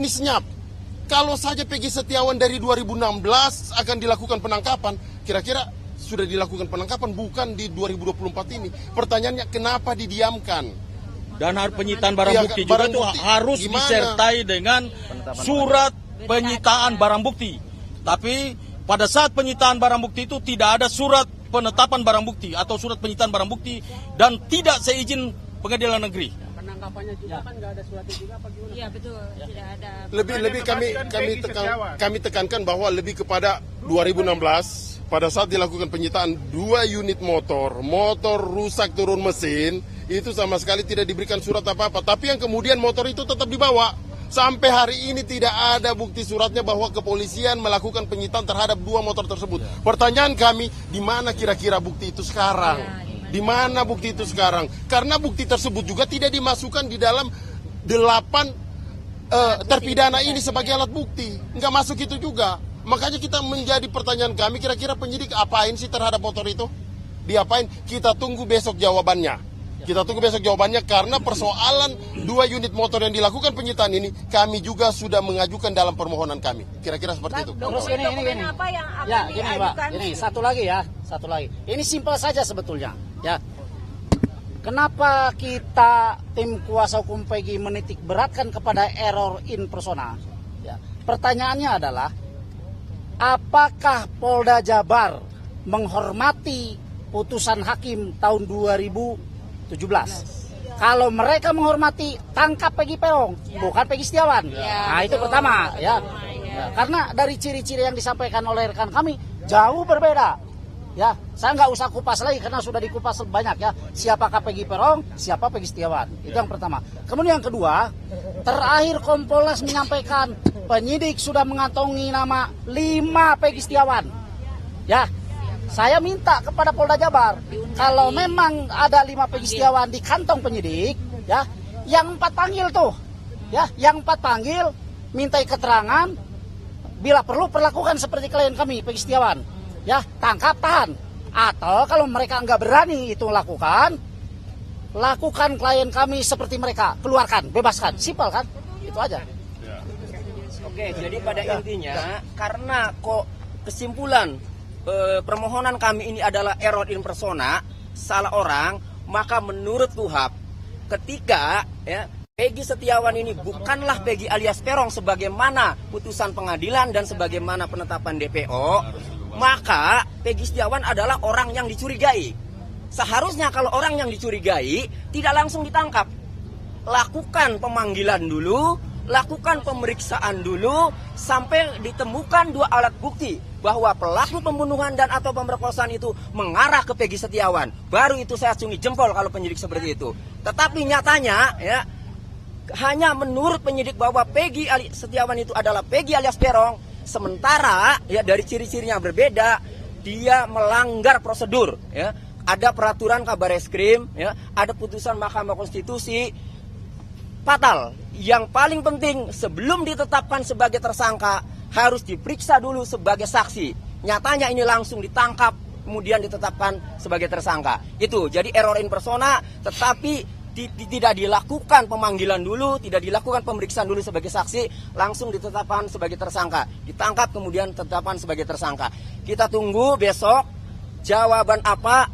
Ini senyap. Kalau saja Peggy Setiawan dari 2016 akan dilakukan penangkapan, kira-kira sudah dilakukan penangkapan bukan di 2024 ini. Pertanyaannya kenapa didiamkan? Dan penyitaan barang bukti juga itu harus disertai dengan surat penyitaan barang bukti. Tapi pada saat penyitaan barang bukti itu tidak ada surat penetapan barang bukti atau surat penyitaan barang bukti dan tidak seizin pengadilan negeri. Penangkapannya juga kan nggak ada suratnya juga apa gimana? Iya betul, tidak ada. Lebih kami tekankan bahwa lebih kepada 2016 pada saat dilakukan penyitaan 2 unit motor rusak turun mesin, itu sama sekali tidak diberikan surat apa-apa. Tapi yang kemudian motor itu tetap dibawa. Sampai hari ini tidak ada bukti suratnya bahwa kepolisian melakukan penyitaan terhadap 2 motor tersebut. Pertanyaan kami, di mana kira-kira bukti itu sekarang? Di mana bukti itu sekarang? Karena bukti tersebut juga tidak dimasukkan di dalam 8 terpidana ini sebagai alat bukti. Nggak masuk itu juga. Makanya kita menjadi pertanyaan kami, kira-kira penyidik apain sih terhadap motor itu? Diapain? Kita tunggu besok jawabannya. Kita tunggu besok jawabannya karena persoalan 2 unit motor yang dilakukan penyitaan ini kami juga sudah mengajukan dalam permohonan kami. Kira-kira seperti itu. Terus ini. Apa yang akan ya, gini Pak. diajukan? Ini satu lagi. Ini simpel saja sebetulnya, ya. Kenapa kita tim kuasa hukum Peggy menitik beratkan kepada error in persona? Ya. Pertanyaannya adalah apakah Polda Jabar menghormati putusan hakim tahun 2017? Kalau mereka menghormati, tangkap Peggy Peron, bukan Peggy Setiawan. Nah, itu pertama, ya. Karena dari ciri-ciri yang disampaikan oleh rekan kami jauh berbeda. Ya, saya nggak usah kupas lagi karena sudah dikupas banyak ya. Siapakah Peggy Peron, siapa Peggy Setiawan. Itu yang pertama. Kemudian yang kedua, terakhir Kompolnas menyampaikan penyidik sudah mengantongi nama 5 Peggy Setiawan. Ya, saya minta kepada Polda Jabar, kalau memang ada 5 Peggy Setiawan di kantong penyidik, ya, yang 4 panggil tuh, ya, yang 4 panggil, mintai keterangan, bila perlu perlakukan seperti klien kami Peggy Setiawan, ya, tangkap, tahan, atau kalau mereka nggak berani itu lakukan klien kami seperti mereka, keluarkan, bebaskan, simpel kan, itu aja. Oke, jadi pada intinya karena kok kesimpulan permohonan kami ini adalah error in persona, salah orang, maka menurut KUHAP ketika ya Peggy Setiawan ini bukanlah Peggy alias Peron sebagaimana putusan pengadilan dan sebagaimana penetapan DPO, maka Peggy Setiawan adalah orang yang dicurigai. Seharusnya kalau orang yang dicurigai tidak langsung ditangkap. Lakukan pemanggilan dulu, lakukan pemeriksaan dulu sampai ditemukan 2 alat bukti bahwa pelaku pembunuhan dan atau pemerkosaan itu mengarah ke Peggy Setiawan. Baru itu saya acungi jempol kalau penyidik seperti itu. Tetapi nyatanya ya hanya menurut penyidik bahwa Peggy Setiawan itu adalah Peggy alias Peron, sementara ya dari ciri-cirinya berbeda, dia melanggar prosedur ya. Ada peraturan Kabareskrim ya, ada putusan Mahkamah Konstitusi. Fatal. Yang paling penting sebelum ditetapkan sebagai tersangka harus diperiksa dulu sebagai saksi. Nyatanya ini langsung ditangkap kemudian ditetapkan sebagai tersangka. Itu jadi error in persona, tetapi tidak dilakukan pemanggilan dulu, tidak dilakukan pemeriksaan dulu sebagai saksi, langsung ditetapkan sebagai tersangka. Ditangkap kemudian ditetapkan sebagai tersangka. Kita tunggu besok jawaban apa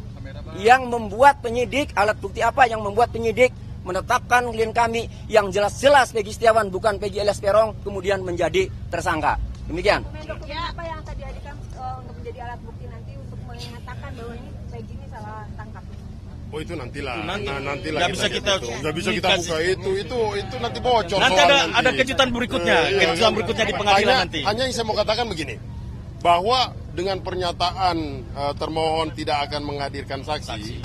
yang membuat penyidik, alat bukti apa yang membuat penyidik menetapkan klien kami yang jelas-jelas Peggy Setiawan bukan Peggy alias Peron kemudian menjadi tersangka. Demikian. Ya, apa yang tadi ajukan untuk menjadi alat bukti nanti untuk mengatakan bahwa ini Peggy ini salah tangkap? Oh itu nantilah. Nantilah. Nggak bisa kita buka itu nanti bocor. Nanti ada kejutan berikutnya, kejutan berikutnya di pengadilan nanti. Hanya yang saya mau katakan begini, bahwa dengan pernyataan termohon tidak akan menghadirkan saksi,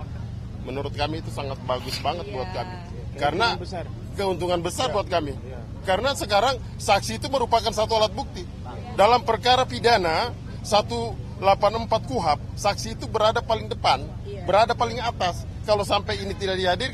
menurut kami itu sangat bagus banget buat kami. Karena keuntungan besar buat kami. Karena sekarang saksi itu merupakan satu alat bukti. Dalam perkara pidana 184 KUHAP, saksi itu berada paling depan, berada paling atas. Kalau sampai ini tidak dihadirkan